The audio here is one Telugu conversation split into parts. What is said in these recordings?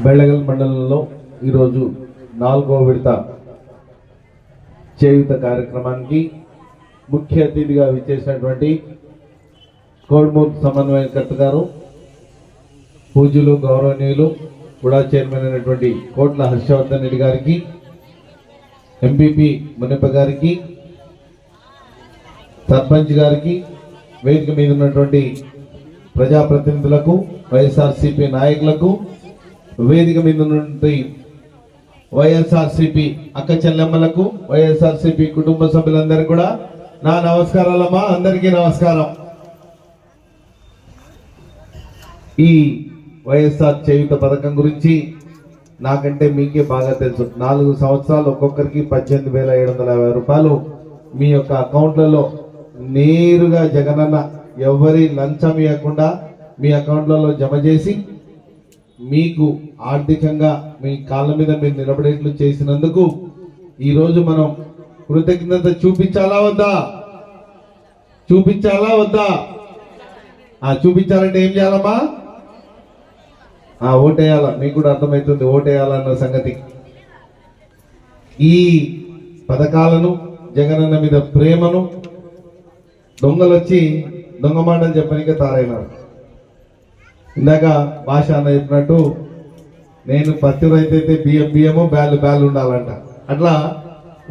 బెళ్ళగల్ మండలంలో ఈరోజు 4వ విడత చేయూత కార్యక్రమానికి ముఖ్య అతిథిగా విచ్చేసినటువంటి కోడ్మూర్ సమన్వయకర్త గారు, పూజ్యులు గౌరవనీయులు కూడా చైర్మన్ అయినటువంటి కోట్ల హర్షవర్ధన్ రెడ్డి గారికి, ఎంపీపీ మునిప్ప గారికి, సర్పంచ్ గారికి, వేదిక మీద ఉన్నటువంటి ప్రజాప్రతినిధులకు, వైఎస్ఆర్సీపీ నాయకులకు, వేదిక మీద ఉన్నటువంటి వైఎస్ఆర్సీపీ అక్క చెల్లెమ్మలకు, వైఎస్ఆర్సీపీ కుటుంబ సభ్యులందరికీ కూడా నా నమస్కారాలమ్మా. అందరికీ నమస్కారం. ఈ వైఎస్ఆర్ చేయూత పథకం గురించి నాకంటే మీకే బాగా తెలుసు. 4 సంవత్సరాలు ఒక్కొక్కరికి 18,750 రూపాయలు మీ యొక్క అకౌంట్లలో నేరుగా జగనన్న ఎవరి లంచం ఇవ్వకుండా మీ అకౌంట్లలో జమ చేసి మీకు ఆర్థికంగా మీ కాళ్ళ మీద మీరు నిలబడేట్లు చేసినందుకు ఈరోజు మనం కృతజ్ఞత చూపించాలా వద్దా? చూపించాలా వద్దా? చూపించాలంటే ఏం చేయాలమ్మా? ఓటేయాల. మీకు కూడా అర్థమవుతుంది ఓటేయాలన్న సంగతి. ఈ పథకాలను, జగనన్న మీద ప్రేమను దొంగలు వచ్చి దొంగ మాటలు చెప్పనికే తారైనారు. ఇందాక భాష అన్న చెప్పినట్టు నేను పత్తి రైతు అయితే బియ్యము బ్యాలు ఉండాలంట. అట్లా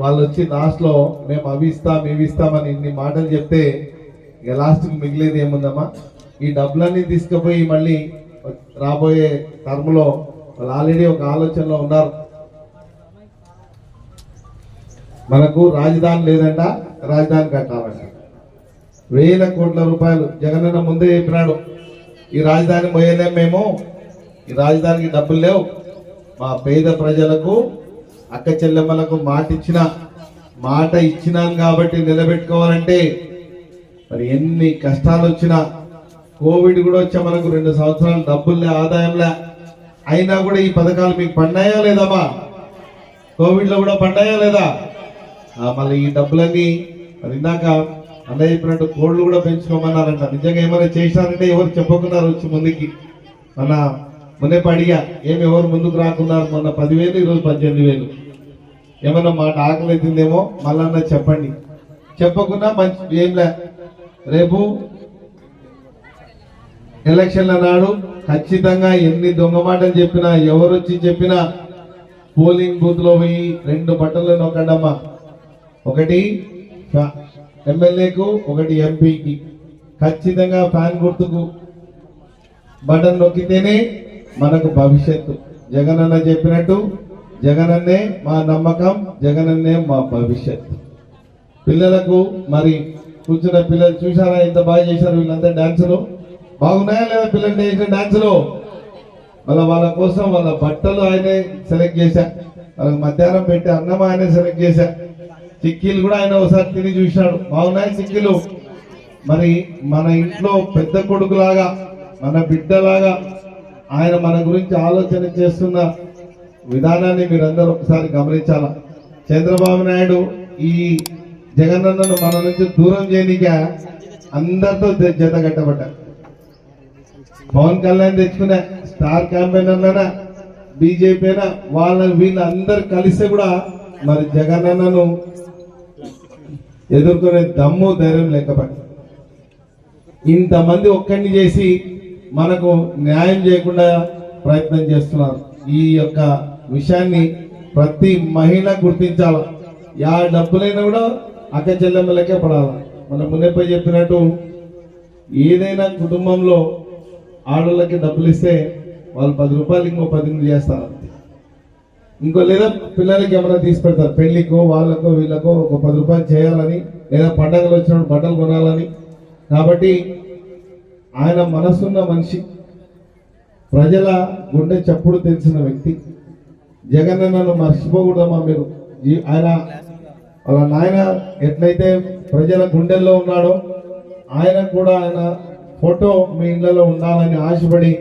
వాళ్ళు వచ్చి లాస్ట్లో మేము అవి ఇస్తామని ఇన్ని మాటలు చెప్తే ఇక లాస్ట్కి మిగిలేది ఏముందమ్మా? ఈ డబ్బులన్నీ తీసుకుపోయి మళ్ళీ రాబోయే టర్మ్లో వాళ్ళు ఆల్రెడీ ఒక ఆలోచనలో ఉన్నారు. మనకు రాజధాని లేదంట, రాజధాని కట్టాలంట. 1,000 కోట్ల రూపాయలు జగనన్న ముందే చెప్పినాడు, ఈ రాజధాని మోయలేం మేము, ఈ రాజధానికి డబ్బులు లేవు, మా పేద ప్రజలకు అక్క చెల్లెమ్మలకు మాట ఇచ్చినాను కాబట్టి నిలబెట్టుకోవాలంటే మరి ఎన్ని కష్టాలు వచ్చినా, కోవిడ్ కూడా వచ్చా మనకు 2 సంవత్సరాలు డబ్బుల్లే, ఆదాయంలే, అయినా కూడా ఈ పథకాలు మీకు పడ్డాయా లేదమ్మా? కోవిడ్లో కూడా పడ్డాయా లేదా? మళ్ళీ ఈ డబ్బులన్నీ మరి ఇందాక అన్న చెప్పినట్టు కోళ్ళు కూడా పెంచుకోమన్నారంట. నిజంగా ఏమైనా చేశారంటే ఎవరు చెప్పకున్నారు వచ్చి ముందుకి. మొన్నేపు అడిగా ఎవరు ముందుకు రాకున్నారు? మొన్న 10,000, ఈరోజు 18,000. ఏమన్నా మాట ఆకలి అవుతుందేమో మళ్ళన్నా చెప్పండి. చెప్పకున్నా మంచి ఏంలే. రేపు ఎలక్షన్ల నాడు ఖచ్చితంగా ఎన్ని దొంగ మాటలు చెప్పినా, ఎవరు వచ్చి చెప్పినా పోలింగ్ బూత్ లో పోయి 2 బట్టలు నొక్కండమ్మా. ఒకటి ఎమ్మెల్యేకు, ఒకటి ఎంపీకి. ఖచ్చితంగా ఫ్యాన్ గుర్తుకు బటన్ నొక్కితేనే మనకు భవిష్యత్తు. జగనన్న చెప్పినట్టు జగనన్నే మా నమ్మకం, జగనన్నే మా భవిష్యత్తు. పిల్లలకు మరి కూర్చున్న పిల్లలు చూసారా ఎంత బాగా చేశారు? వీళ్ళంతా డాన్సులు బాగున్నాయా లేదా? పిల్లలు చేసిన డాన్సులు వాళ్ళ కోసం వాళ్ళ బట్టలు ఆయనే సెలెక్ట్ చేశా, వాళ్ళకి మధ్యాహ్నం పెట్టి అన్నం ఆయనే సెలెక్ట్ చేశా, చిక్కీలు కూడా ఆయన ఒకసారి తిని చూశాడు, బాగున్నాయి చిక్కీలు. మరి మన ఇంట్లో పెద్ద కొడుకులాగా, మన బిడ్డలాగా ఆయన మన గురించి ఆలోచన చేస్తున్న విధానాన్ని మీరందరూ ఒకసారి గమనించాల. చంద్రబాబు నాయుడు ఈ జగనన్నను మన నుంచి దూరం చేయనిక అందరితో జత కట్టబడ్డారు. పవన్ కళ్యాణ్ తెచ్చుకునే స్టార్ క్యాంపెయినర్లైనా, బీజేపీ అయినా, వీళ్ళందరూ కలిసి కూడా మరి జగనన్నను ఎదుర్కొనే దమ్ము ధైర్యం లేకపోతే ఇంతమంది ఒక్కడిని చేసి మనకు న్యాయం చేయకుండా ప్రయత్నం చేస్తున్నారు. ఈ యొక్క విషయాన్ని ప్రతి మహిళ గుర్తించాల. డబ్బులైనా కూడా అక్క చెల్లెమ్మలకే పడాలి. మన మున్నేపై చెప్పినట్టు ఏదైనా కుటుంబంలో ఆడోళ్ళకి డబ్బులు ఇస్తే వాళ్ళు 10 రూపాయలు ఇంకో 10 చేస్తారు. ఇంకో లేదా పిల్లలకి ఏమైనా తీసి పెడతారు, పెళ్లికో వాళ్ళకో వీళ్ళకో ఒక 10 రూపాయలు చేయాలని, లేదా పండగలు వచ్చినప్పుడు బట్టలు కొనాలని. కాబట్టి ఆయన మనసున్న మనిషి, ప్రజల గుండె చప్పుడు తెలిసిన వ్యక్తి. జగనన్నను మర్చిపోకూడదమ్మా మీరు. ఆయన వాళ్ళ నాయన ఎట్లయితే ప్రజల గుండెల్లో ఉన్నాడో ఆయన కూడా ఆయన ఫోటో మీ ఇళ్లలో ఉండాలని ఆశపడి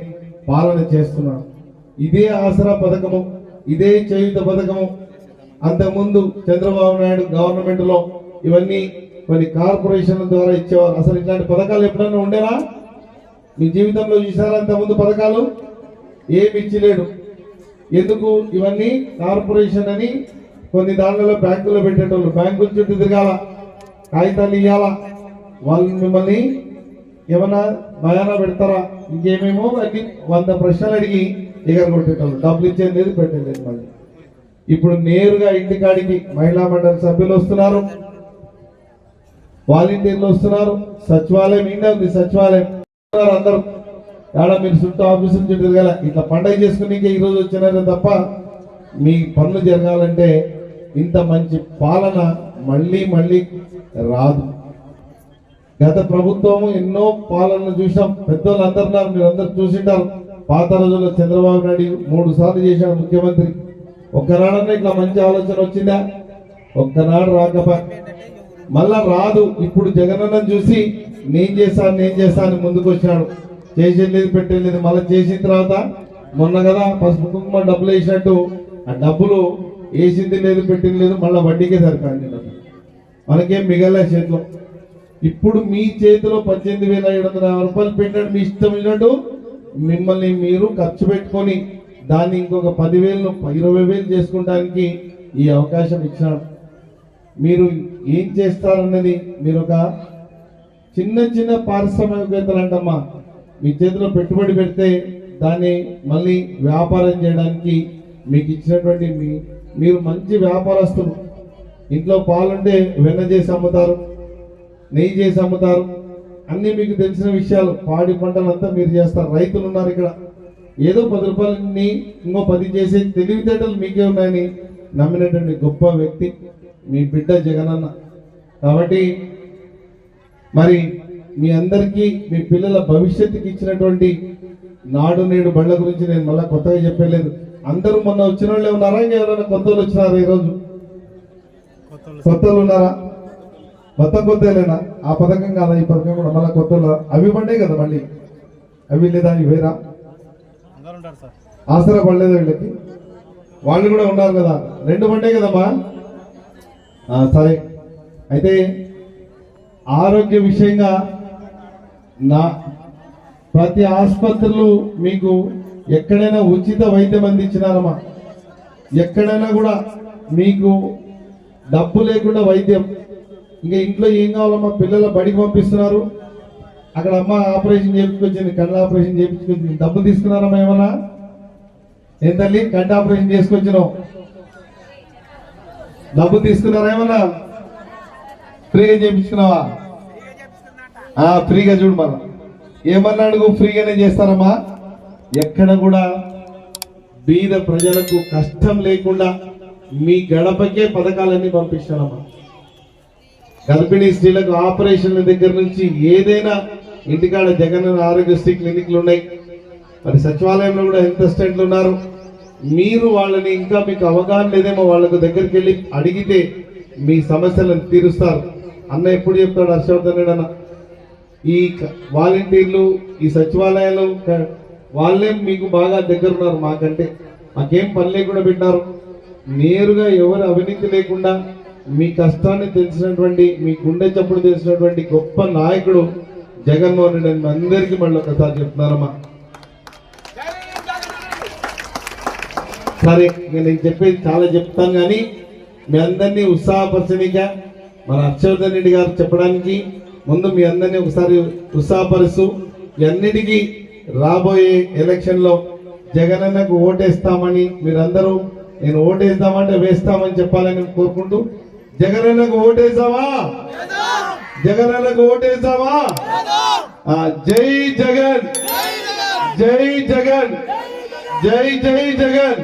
పాలన చేస్తున్నాడు. ఇదే ఆసరా పథకము, ఇదే చేయూత పథకము అంతకుముందు చంద్రబాబు నాయుడు గవర్నమెంట్ లో ఇవన్నీ కొన్ని కార్పొరేషన్ల ద్వారా ఇచ్చేవారు. అసలు ఇట్లాంటి పథకాలు ఎప్పుడైనా ఉండేనా? మీ జీవితంలో చూసారా అంతకుముందు పథకాలు? ఏమి ఇచ్చిలేడు. ఎందుకు ఇవన్నీ కార్పొరేషన్ అని కొన్ని దాంట్లో బ్యాంకులో పెట్టేటోళ్ళు బ్యాంకుల చుట్టూ తిరగాల, కాగితాలు ఇవ్వాలా, వాళ్ళు మిమ్మల్ని ఏమన్నా భయానా పెడతారా, ఇంకేమేమో అన్ని 100 ప్రశ్నలు అడిగి ఎగరగొట్టేటోళ్ళు, డబ్బులు ఇచ్చేది లేదు పెట్టలేదు. మళ్ళీ ఇప్పుడు నేరుగా ఇంటికాడికి మహిళా మండలి సభ్యులు వస్తున్నారు, వాలంటీర్లు వస్తున్నారు, సచివాలయం ఇండే ఉంది, సచివాలయం అందరూ ఆడ మీరు చుట్టూ ఆఫీసుల చుట్టూ తిరగాల. ఇట్లా పండగ చేసుకుని ఈ రోజు వచ్చినారే తప్ప మీ పనులు జరగాలంటే ఇంత మంచి పాలన మళ్ళీ మళ్ళీ రాదు. గత ప్రభుత్వము ఎన్నో పాలనలు చూసాం, పెద్దోళ్ళు అందరున్నారు, మీరు అందరు చూసింటారు. పాత రోజుల్లో చంద్రబాబు నాయుడు 3 సార్లు చేశాడు ముఖ్యమంత్రి. ఒక్కనాడన్నా ఇట్లా మంచి ఆలోచన వచ్చిందా? ఒక్కనాడు రాకపో, మళ్ళా రాదు. ఇప్పుడు జగనన్న చూసి నేను చేస్తాను ముందుకు వచ్చాడు. చేసేది లేదు, పెట్టేది లేదు. మళ్ళీ చేసిన తర్వాత మొన్న కదా పసుపు కుంకుమ డబ్బులు వేసినట్టు ఆ డబ్బులు వేసింది లేదు, పెట్టింది లేదు, మళ్ళీ వడ్డీకే సరిపోయింది. మనకేం మిగలే చేతిలో. ఇప్పుడు మీ చేతిలో 18,750 రూపాయలు పెట్టినట్టు మీ ఇష్టం ఇచ్చినట్టు మిమ్మల్ని మీరు ఖర్చు పెట్టుకొని దాన్ని ఇంకొక 10,000 20,000 చేసుకుంటానికి ఈ అవకాశం ఇచ్చినాడు. మీరు ఏం చేస్తారన్నది మీరు ఒక చిన్న చిన్న పారిశ్రామికవేత్తలు అంటమ్మా, మీ చేతిలో పెట్టుబడి పెడితే దాన్ని మళ్ళీ వ్యాపారం చేయడానికి మీకు ఇచ్చినటువంటి మీరు మంచి వ్యాపారస్తులు. ఇంట్లో పాలుంటే వెన్న చేసి అమ్ముతారు, నెయ్యి చేసి అమ్ముతారు, అన్ని మీకు తెలిసిన విషయాలు. పాడి పంటలంతా మీరు చేస్తారు. రైతులు ఉన్నారు ఇక్కడ, ఏదో 10 రూపాయలని ఇంకో 10 చేసే తెలివితేటలు మీకే ఉన్నాయని నమ్మినటువంటి గొప్ప వ్యక్తి మీ బిడ్డ జగనన్న. కాబట్టి మరి మీ అందరికీ మీ పిల్లల భవిష్యత్తుకి ఇచ్చినటువంటి నాడు నేడు బళ్ళ గురించి నేను మళ్ళీ కొత్తగా చెప్పలేదు. అందరూ మొన్న వచ్చిన వాళ్ళే ఉన్నారా, ఇంకెవరైనా కొత్త వాళ్ళు వచ్చినారా? ఈరోజు కొత్త వాళ్ళు ఉన్నారా? మొత్తం కొత్తలేనా? ఆ పథకం కాదా ఈ పథకం కూడా మళ్ళీ కొత్త అవి పడ్డాయి కదా, మళ్ళీ అవి లేదా ఇవేరా? ఆసరా పడలేదు వీళ్ళకి, వాళ్ళు కూడా ఉన్నారు కదా, 2 పడ్డాయి కదమ్మా. సరే, అయితే ఆరోగ్య విషయంగా ప్రతి ఆసుపత్రులు మీకు ఎక్కడైనా ఉచిత వైద్యం అందించినారమ్మా. ఎక్కడైనా కూడా మీకు డబ్బు లేకుండా వైద్యం. ఇంకా ఇంట్లో ఏం కావాలమ్మా, పిల్లల బడికి పంపిస్తున్నారు, అక్కడ అమ్మ ఆపరేషన్ చేయించుకొచ్చింది, కళ్ళ ఆపరేషన్ చేయించుకొచ్చింది, డబ్బు తీసుకున్నారమ్మా ఏమన్నా? ఏం తల్లి, కంటి ఆపరేషన్ చేసుకొచ్చినావు, డబ్బు తీసుకున్నారా ఏమన్నా? ఫ్రీగా చేయించుకున్నావా? ఫ్రీగా చూడు. మన ఏమన్నా అడుగు, ఫ్రీగానే చేస్తారమ్మా. ఎక్కడ కూడా బీద ప్రజలకు కష్టం లేకుండా మీ గడపకే పథకాలన్నీ పంపిస్తానమ్మా. గర్భిణీ స్త్రీలకు ఆపరేషన్ల దగ్గర నుంచి ఏదైనా ఇంటికాడ జగనన్న ఆరోగ్యశ్రీ క్లినిక్లు ఉన్నాయి. మరి సచివాలయంలో కూడా హెల్త్ అసిస్టెంట్లు ఉన్నారు. మీరు వాళ్ళని ఇంకా మీకు అవగాహన లేదేమో, వాళ్ళకు దగ్గరికి వెళ్ళి అడిగితే మీ సమస్యలను తీరుస్తారు. అన్న ఎప్పుడు చెప్తాడు హర్షవర్ధన్ అన్న, ఈ వాలంటీర్లు ఈ సచివాలయాలు వాళ్ళే మీకు బాగా దగ్గర ఉన్నారు. మాకంటే మాకేం పని లేకుండా పెట్టినారు. నేరుగా ఎవరు అవినీతి లేకుండా మీ కష్టాన్ని తెలిసినటువంటి, మీ గుండె చప్పుడు తెలిసినటువంటి గొప్ప నాయకుడు జగన్మోహన్ రెడ్డి అని అందరికీ మళ్ళీ ఒకసారి చెప్తున్నారమ్మా. సరే, నేను చెప్పేది చాలా చెప్తాను, కానీ మీ అందరినీ ఉత్సాహపరచనిగా మన హర్షవర్ధన్ రెడ్డి గారు చెప్పడానికి ముందు మీ అందరినీ ఒకసారి ఉత్సాహపరుస్తూ అన్నిటికీ రాబోయే ఎలక్షన్లో జగనన్నకు ఓటేస్తామని మీరందరూ, నేను ఓటేస్తామంటే వేస్తామని చెప్పాలని కోరుకుంటూ, జగనన్నకు ఓటేసావా? జగనన్నకు ఓటేసావా? జై జగన్, జై జగన్, జై జై జగన్.